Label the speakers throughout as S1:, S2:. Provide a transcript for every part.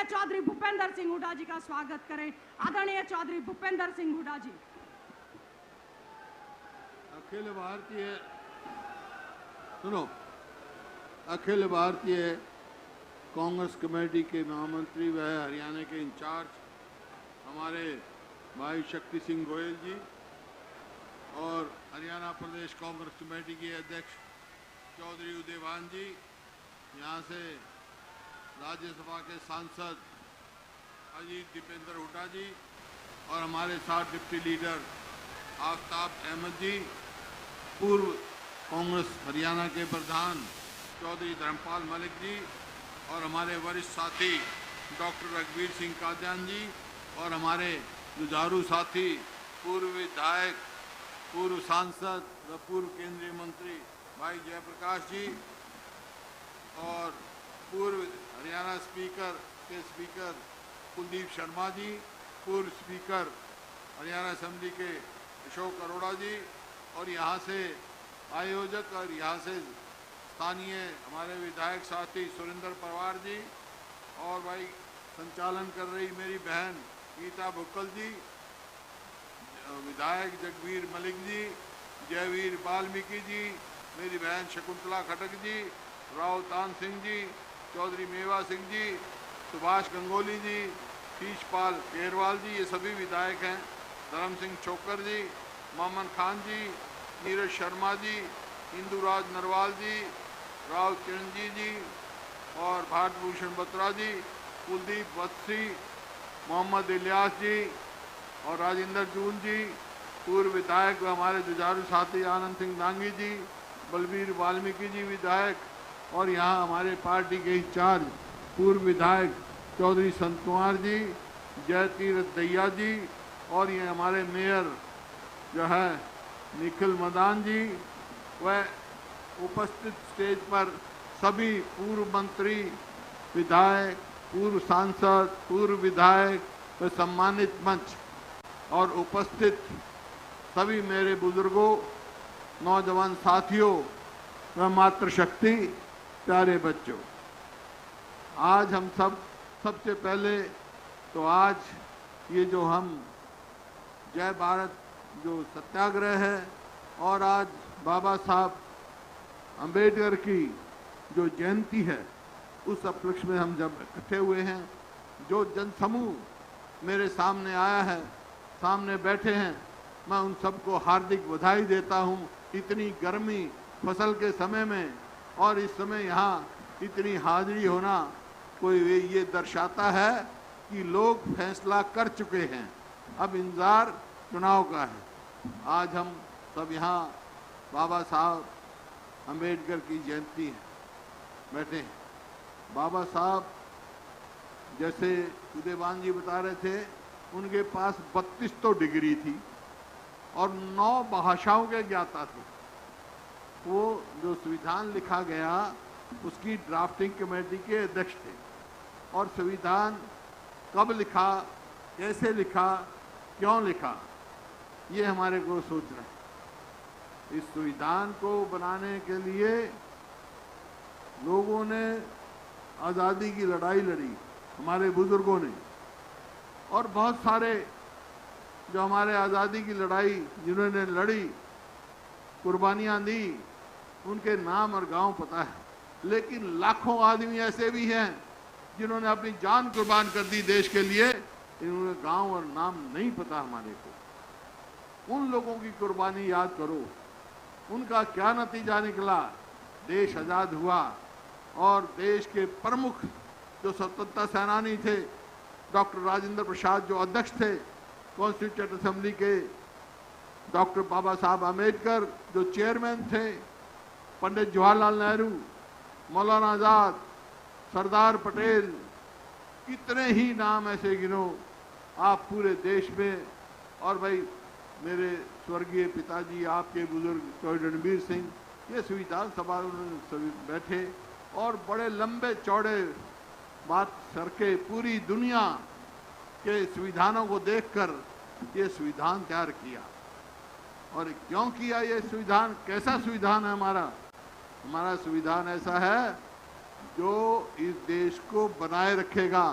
S1: आदरणीय चौधरी भूपेंद्र सिंह हुड्डा जी का स्वागत करें। आदरणीय चौधरी भूपेंद्र सिंह हुड्डा जी।
S2: अखिल भारतीय कांग्रेस कमेटी के महामंत्री व हरियाणा के इंचार्ज हमारे भाई शक्ति सिंह गोयल जी और हरियाणा प्रदेश कांग्रेस कमेटी के अध्यक्ष चौधरी उदयभान जी, यहाँ से राज्यसभा के सांसद अजीत दीपेंद्र हुड्डा जी और हमारे साथ डिप्टी लीडर आफ्ताब अहमद जी, पूर्व कांग्रेस हरियाणा के प्रधान चौधरी धर्मपाल मलिक जी और हमारे वरिष्ठ साथी डॉक्टर रघुवीर सिंह कादियान जी और हमारे जुझारू साथी पूर्व विधायक, पूर्व सांसद व पूर्व केंद्रीय मंत्री भाई जयप्रकाश जी और पूर्व हरियाणा स्पीकर के स्पीकर कुलदीप शर्मा जी, पूर्व स्पीकर हरियाणा असेंबली के अशोक अरोड़ा जी और यहाँ से आयोजक और यहाँ से स्थानीय हमारे विधायक साथी सुरेंद्र पवार जी और भाई संचालन कर रही मेरी बहन गीता भुक्कल जी, विधायक जगवीर मलिक जी, जयवीर वाल्मीकि जी, मेरी बहन शकुंतला खटक जी, राव तान सिंह जी, चौधरी मेवा सिंह जी, सुभाष गंगोली जी, शीशपाल केरवाल जी, ये सभी विधायक हैं, धर्म सिंह छोकर जी, मोहम्मद खान जी, नीरज शर्मा जी, इंदुराज नरवाल जी, राव चिरंजी जी और भारत भूषण बत्रा जी, कुलदीप वत्सी, मोहम्मद इलियास जी और राजेंद्र जून जी, पूर्व विधायक व हमारे जुझारू साथी आनंद सिंह दांगी जी, बलबीर वाल्मीकि जी विधायक और यहाँ हमारे पार्टी के इंचार्ज पूर्व विधायक चौधरी संत कुमार जी, जय तीरथ दैया जी और ये हमारे मेयर जो है निखिल मदान जी व उपस्थित स्टेज पर सभी पूर्व मंत्री, विधायक, पूर्व सांसद, पूर्व विधायक व सम्मानित मंच और उपस्थित सभी मेरे बुजुर्गों, नौजवान साथियों व मातृशक्ति प्यारे बच्चों, आज हम सबसे पहले तो आज ये जो हम जय भारत जो सत्याग्रह है और आज बाबा साहब अंबेडकर की जो जयंती है उस उपलक्ष्य में हम जब इकट्ठे हुए हैं, जो जनसमूह मेरे सामने आया है, सामने बैठे हैं, मैं उन सबको हार्दिक बधाई देता हूं। इतनी गर्मी फसल के समय में और इस समय यहाँ इतनी हाजिरी होना कोई ये दर्शाता है कि लोग फैसला कर चुके हैं, अब इंतजार चुनाव का है। आज हम सब यहाँ बाबा साहब अंबेडकर की जयंती है बैठे हैं। बाबा साहब जैसे उदयभान जी बता रहे थे, उनके पास 32 तो डिग्री थी और 9 भाषाओं के ज्ञाता थे। वो जो संविधान लिखा गया उसकी ड्राफ्टिंग कमेटी के अध्यक्ष थे और संविधान कब लिखा, कैसे लिखा, क्यों लिखा, ये हमारे को सोचना है। इस संविधान को बनाने के लिए लोगों ने आज़ादी की लड़ाई लड़ी, हमारे बुजुर्गों ने, और बहुत सारे जो हमारे आज़ादी की लड़ाई जिन्होंने लड़ी, कुर्बानियां दी, उनके नाम और गांव पता है, लेकिन लाखों आदमी ऐसे भी हैं जिन्होंने अपनी जान कुर्बान कर दी देश के लिए, इन्होंने गांव और नाम नहीं पता हमारे को। उन लोगों की कुर्बानी याद करो, उनका क्या नतीजा निकला, देश आज़ाद हुआ और देश के प्रमुख जो स्वतंत्रता सेनानी थे, डॉक्टर राजेंद्र प्रसाद जो अध्यक्ष थे कॉन्स्टिट्यूंट असेंबली के, डॉक्टर बाबा साहब आम्बेडकर जो चेयरमैन थे, पंडित जवाहरलाल नेहरू, मौलाना आज़ाद, सरदार पटेल, कितने ही नाम ऐसे गिनो आप पूरे देश में। और भाई मेरे स्वर्गीय पिताजी, आपके बुजुर्ग चौधरी रणबीर सिंह, ये संविधान सभा में सभी बैठे और बड़े लंबे चौड़े बात करके पूरी दुनिया के संविधानों को देखकर ये संविधान तैयार किया। और क्यों किया ये संविधान, कैसा संविधान है हमारा? हमारा संविधान ऐसा है जो इस देश को बनाए रखेगा,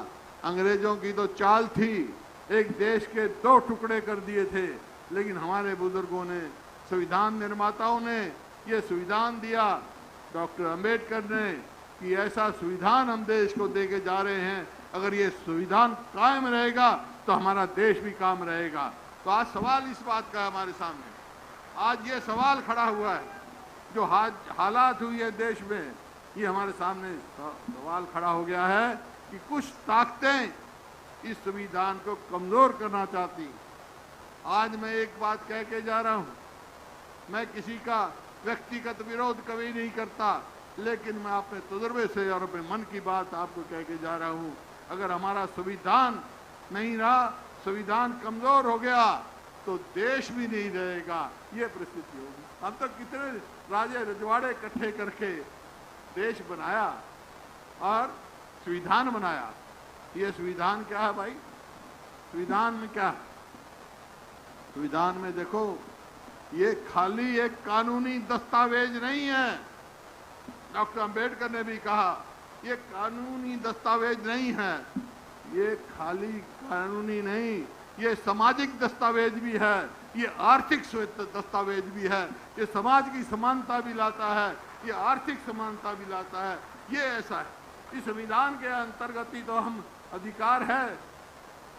S2: अंग्रेजों की तो चाल थी, एक देश के 2 टुकड़े कर दिए थे, लेकिन हमारे बुजुर्गों ने, संविधान निर्माताओं ने ये संविधान दिया, डॉक्टर अंबेडकर ने, कि ऐसा संविधान हम देश को देके जा रहे हैं, अगर ये संविधान कायम रहेगा तो हमारा देश भी कायम रहेगा। तो आज सवाल इस बात का है हमारे सामने, आज ये सवाल खड़ा हुआ है, जो हालात हुई है देश में, ये हमारे सामने सवाल खड़ा हो गया है कि कुछ ताकतें इस संविधान को कमजोर करना चाहती। आज मैं एक बात कह के जा रहा हूं, मैं किसी का व्यक्तिगत विरोध कभी नहीं करता, लेकिन मैं अपने तजुर्बे से और अपने मन की बात आपको कह के जा रहा हूं, अगर हमारा संविधान नहीं रहा, संविधान कमजोर हो गया तो देश भी नहीं रहेगा, ये परिस्थिति होगी। हम तो कितने राजे रजवाड़े इकट्ठे करके देश बनाया और संविधान बनाया। ये संविधान क्या है भाई? संविधान में क्या है? संविधान में देखो, ये खाली एक कानूनी दस्तावेज नहीं है। डॉक्टर अंबेडकर ने भी कहा ये कानूनी दस्तावेज नहीं है, ये खाली कानूनी नहीं, ये सामाजिक दस्तावेज भी है, ये आर्थिक दस्तावेज भी है, ये समाज की समानता भी लाता है, ये आर्थिक समानता भी लाता है। ये ऐसा है, इस संविधान के अंतर्गत ही तो हम अधिकार है,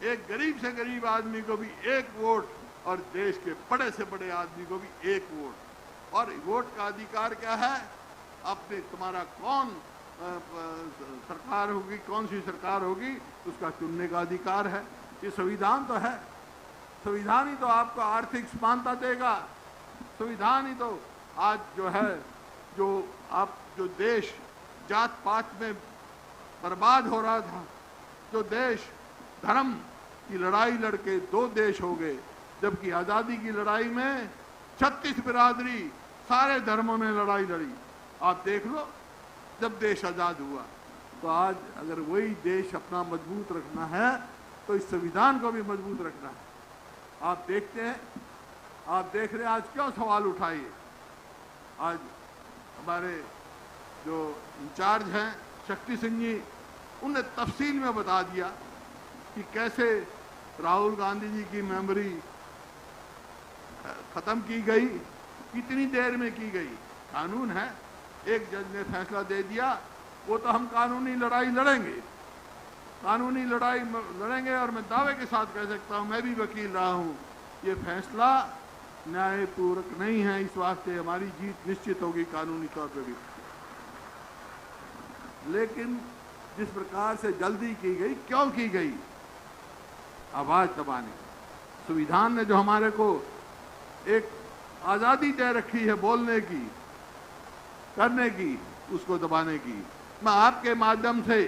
S2: एक गरीब से गरीब आदमी को भी 1 वोट और देश के बड़े से बड़े आदमी को भी 1 वोट। और वोट का अधिकार क्या है? अपने तुम्हारा कौन सरकार होगी, कौन सी सरकार होगी, उसका चुनने का अधिकार है। ये संविधान तो है, संविधान ही तो आपको आर्थिक समानता देगा, संविधान ही तो आज जो है, जो देश जात पात में बर्बाद हो रहा था, जो देश धर्म की लड़ाई लड़के 2 देश हो गए, जबकि आज़ादी की लड़ाई में 36 बिरादरी सारे धर्मों ने लड़ाई लड़ी। आप देख लो, जब देश आज़ाद हुआ, तो आज अगर वही देश अपना मजबूत रखना है तो इस संविधान को भी मजबूत रखना है। आप देखते हैं, आप देख रहे हैं आज क्यों सवाल उठाइए। आज हमारे जो इंचार्ज हैं शक्ति सिंह जी, उन्हें तफसील में बता दिया कि कैसे राहुल गांधी जी की मेमोरी खत्म की गई, कितनी देर में की गई। कानून है, एक जज ने फैसला दे दिया, वो तो हम कानूनी लड़ाई लड़ेंगे, कानूनी लड़ाई लड़ेंगे। और मैं दावे के साथ कह सकता हूं, मैं भी वकील रहा हूं, ये फैसला न्यायपूर्वक नहीं है, इस वास्ते हमारी जीत निश्चित होगी कानूनी तौर पे भी। लेकिन जिस प्रकार से जल्दी की गई, क्यों की गई? आवाज दबाने। संविधान ने जो हमारे को एक आजादी दे रखी है बोलने की, करने की, उसको दबाने की। मैं आपके माध्यम से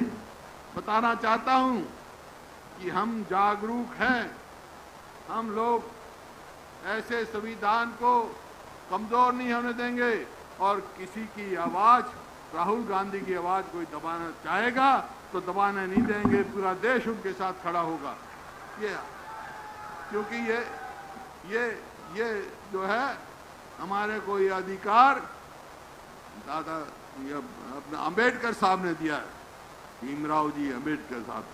S2: बताना चाहता हूं कि हम जागरूक हैं, हम लोग ऐसे संविधान को कमजोर नहीं होने देंगे, और किसी की आवाज, राहुल गांधी की आवाज कोई दबाना चाहेगा तो दबाने नहीं देंगे, पूरा देश उनके साथ खड़ा होगा। ये क्योंकि ये जो है हमारे को ये अधिकार दादा अपने अंबेडकर साहब ने दिया है, भीमराव जी अंबेडकर साहब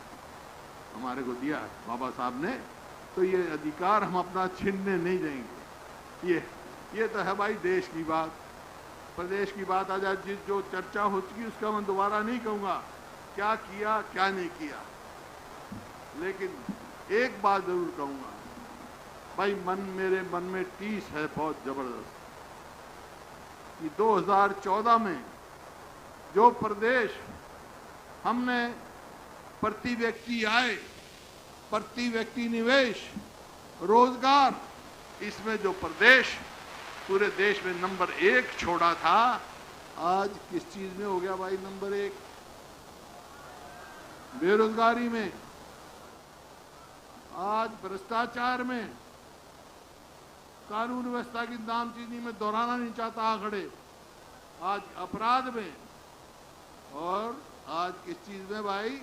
S2: हमारे को दिया है, बाबा साहब ने। तो ये अधिकार हम अपना छीनने नहीं देंगे। ये तो है भाई देश की बात। प्रदेश की बात आ जाए, जिस जो चर्चा हो चुकी उसका मैं दोबारा नहीं कहूँगा, क्या किया क्या नहीं किया। लेकिन एक बात जरूर कहूँगा भाई, मेरे मन में टीस है बहुत जबरदस्त कि 2014 में जो प्रदेश हमने प्रति व्यक्ति आय, प्रति व्यक्ति निवेश, रोजगार, इसमें जो प्रदेश पूरे देश में नंबर 1 छोड़ा था, आज किस चीज में हो गया भाई नंबर 1? बेरोजगारी में, आज भ्रष्टाचार में, कानून व्यवस्था की नामचीनी में दोहराना नहीं चाहता आंकड़े, आज अपराध में, और आज किस चीज में भाई?